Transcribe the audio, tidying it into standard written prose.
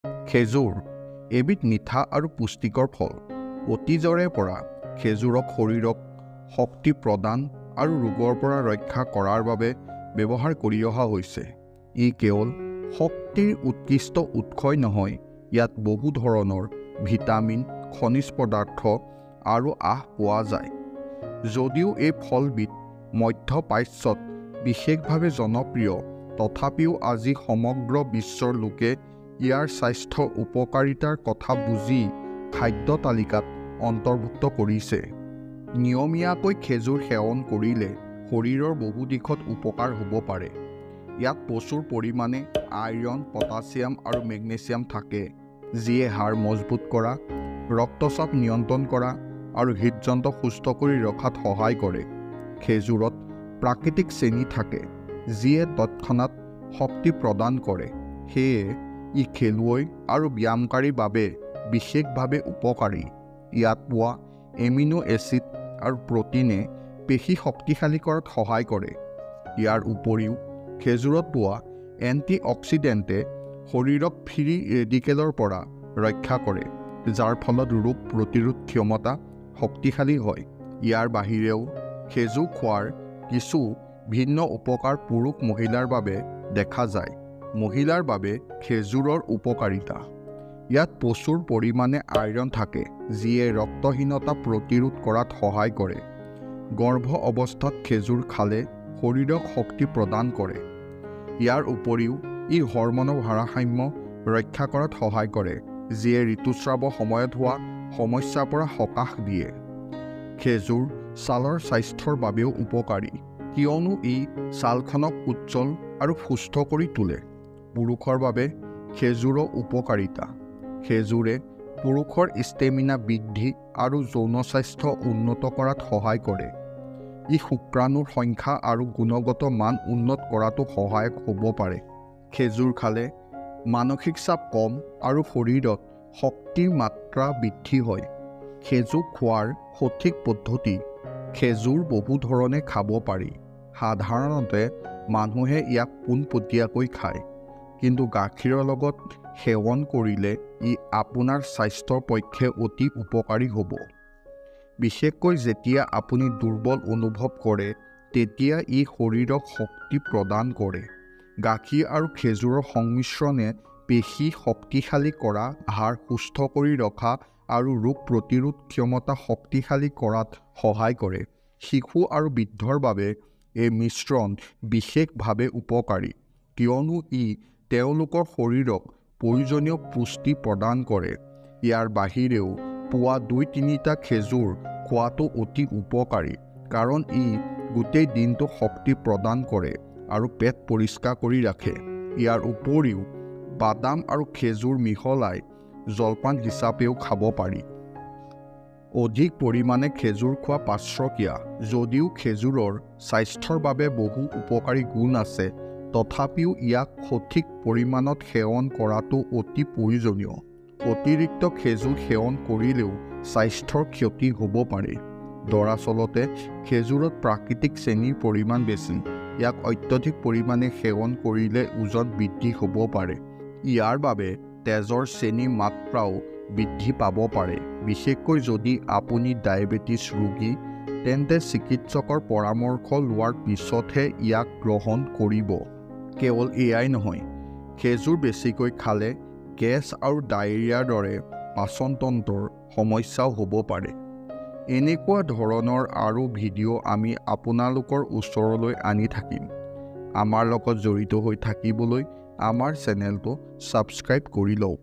খেজুৰ এবিধ মিঠা আৰু পুষ্টিকৰ ফল। অতীজৰে পৰা খেজুৰক শৰীৰক শক্তি প্ৰদান আৰু ৰোগৰ পৰা ৰক্ষা কৰাৰ বাবে ব্যৱহাৰ কৰি অহা হৈছে। ই কেৱল শক্তিৰ উৎকৃষ্ট উৎসই নহয়, ইয়াত বহু ধৰণৰ ভিটামিন, খনিজ পদাৰ্থ আৰু আঁহ পোৱা যায়। যদিও এই ফলবিধ মধ্য প্ৰাচ্যত বিশেষভাৱে জনপ্ৰিয়, তথাপিও আজি সমগ্ৰ বিশ্বৰ লোকে ইয়াৰ স্বাস্থ্যৰ উপকাৰিতাৰ কথা বুজি খাদ্য তালিকাত অন্তৰ্ভুক্ত কৰিছে। নিয়মীয়াকৈ খেজুৰ সেৱন কৰিলে শৰীৰৰ বহু দিশত উপকাৰ হ'ব পাৰে। ইয়াত প্ৰচুৰ পৰিমাণে আইৰণ, পটাছিয়াম আৰু মেগনেছিয়াম থাকে, যিয়ে হাড় মজবুত কৰা, ৰক্তচাপ নিয়ন্ত্ৰণ কৰা আৰু হৃদযন্ত্ৰ সুস্থ কৰি ৰখাত সহায় কৰে। খেজুৰত প্ৰাকৃতিক চেনি থাকে, যিয়ে তৎক্ষণাত শক্তি প্ৰদান কৰে। সেয়ে ই খেলুৱৈ আৰু ব্যায়ামকাৰীৰ বাবে বিশেষভাৱে উপকাৰী। ইয়াত পোৱা এমিনো এচিড আৰু প্ৰটিনে পেশী শক্তিশালী কৰাত সহায় কৰে। ইয়াৰ উপৰিও খেজুৰত পোৱা এণ্টিঅক্সিডেণ্টে শৰীৰক ফ্ৰী ৰেডিকেলৰ পৰা ৰক্ষা কৰে, যাৰ ফলত ৰোগ প্ৰতিৰোধ ক্ষমতা শক্তিশালী হয়। ইয়াৰ বাহিৰেও খেজুৰ খোৱাৰ কিছু ভিন্ন উপকাৰ পুৰুষ-মহিলাৰ বাবে দেখা যায়। মহিলাৰ বাবে খেজুৰৰ উপকাৰিতা। ইয়াত প্ৰচুৰ পৰিমাণে আইৰণ থাকে, যিয়ে ৰক্তহীনতা প্ৰতিৰোধ কৰাত সহায় কৰে। গৰ্ভ অৱস্থাত খেজুৰ খালে শৰীৰক শক্তি প্ৰদান কৰে। ইয়াৰ উপৰিও ই হৰমনৰ ভাৰসাম্য ৰক্ষা কৰাত সহায় কৰে, যিয়ে ঋতুস্ৰাৱৰ সময়ত হোৱা সমস্যাৰ পৰা সকাহ দিয়ে। খেজুৰ ছালৰ স্বাস্থ্যৰ বাবেও উপকাৰী, কিয়নো ই ছালখনক উজ্জ্বল আৰু সুস্থ কৰি তোলে। পুৰুষৰ বাবে খেজুৰৰ উপকাৰিতা। খেজুৰে পুৰুষৰ ষ্টেমিনা বৃদ্ধি আৰু যৌন স্বাস্থ্য উন্নত কৰাত সহায় কৰে। ই শুক্ৰাণুৰ সংখ্যা আৰু গুণগত মান উন্নত কৰাতো সহায়ক হ'ব পাৰে। খেজুৰ খালে মানসিক চাপ কম আৰু শৰীৰত শক্তিৰ মাত্ৰা বৃদ্ধি হয়। খেজুৰ খোৱাৰ সঠিক পদ্ধতি। খেজুৰ বহু ধৰণে খাব পাৰি। সাধাৰণতে মানুহে ইয়াক পোনপটীয়াকৈ খায়, কিন্তু গাখীৰৰ লগত সেৱন কৰিলে ই আপোনাৰ স্বাস্থ্যৰ পক্ষে অতি উপকাৰী হ'ব। বিশেষকৈ যেতিয়া আপুনি দুৰ্বল অনুভৱ কৰে, তেতিয়া ই শৰীৰক শক্তি প্ৰদান কৰে। গাখীৰ আৰু খেজুৰৰ সংমিশ্ৰণে পেশী শক্তিশালী কৰা, হাড় সুস্থ কৰি ৰখা আৰু ৰোগ প্ৰতিৰোধ ক্ষমতা শক্তিশালী কৰাত সহায় কৰে। শিশু আৰু বৃদ্ধৰ বাবে এই মিশ্ৰণ বিশেষভাৱে উপকাৰী, কিয়নো ই তেওঁলোকৰ শৰীৰক প্ৰয়োজনীয় পুষ্টি প্ৰদান কৰে। ইয়াৰ বাহিৰেও পুৱা 2-3টা খেজুৰ খোৱাটো অতি উপকাৰী, কাৰণ ই গোটেই দিনটো শক্তি প্ৰদান কৰে আৰু পেট পৰিষ্কাৰ কৰি ৰাখে। ইয়াৰ উপৰিও বাদাম আৰু খেজুৰ মিহলাই জলপান হিচাপেও খাব পাৰি। অধিক পৰিমাণে খেজুৰ খোৱা পাৰ্শ্বক্ৰিয়া। যদিও খেজুৰৰ স্বাস্থ্যৰ বাবে বহু উপকাৰী গুণ আছে, তথাপিও ইয়াক সঠিক পৰিমাণত সেৱন কৰাটো অতি প্ৰয়োজনীয়। অতিৰিক্ত খেজুৰ সেৱন কৰিলেও স্বাস্থ্যৰ ক্ষতি হ'ব পাৰে। দৰাচলতে খেজুৰত প্ৰাকৃতিক চেনিৰ পৰিমাণ বেছি। ইয়াক অত্যধিক পৰিমাণে সেৱন কৰিলে ওজন বৃদ্ধি হ'ব পাৰে। ইয়াৰ বাবে তেজৰ চেনিৰ মাত্ৰাও বৃদ্ধি পাব পাৰে। বিশেষকৈ যদি আপুনি ডায়েবেটিছ ৰোগী, তেন্তে চিকিৎসকৰ পৰামৰ্শ লোৱাৰ পিছতহে ইয়াক গ্ৰহণ কৰিব। কেৱল এয়াই নহয়, খেজুৰ বেছিকৈ খালে গেছ আৰু ডায়েৰিয়াৰ দৰে পাচনতন্ত্ৰৰ সমস্যাও হ'ব পাৰে। এনেকুৱা ধৰণৰ আৰু ভিডিঅ' আমি আপোনালোকৰ ওচৰলৈ আনি থাকিম। আমাৰ লগত জড়িত হৈ থাকিবলৈ আমাৰ চেনেলটো ছাবস্ক্ৰাইব কৰি লওক।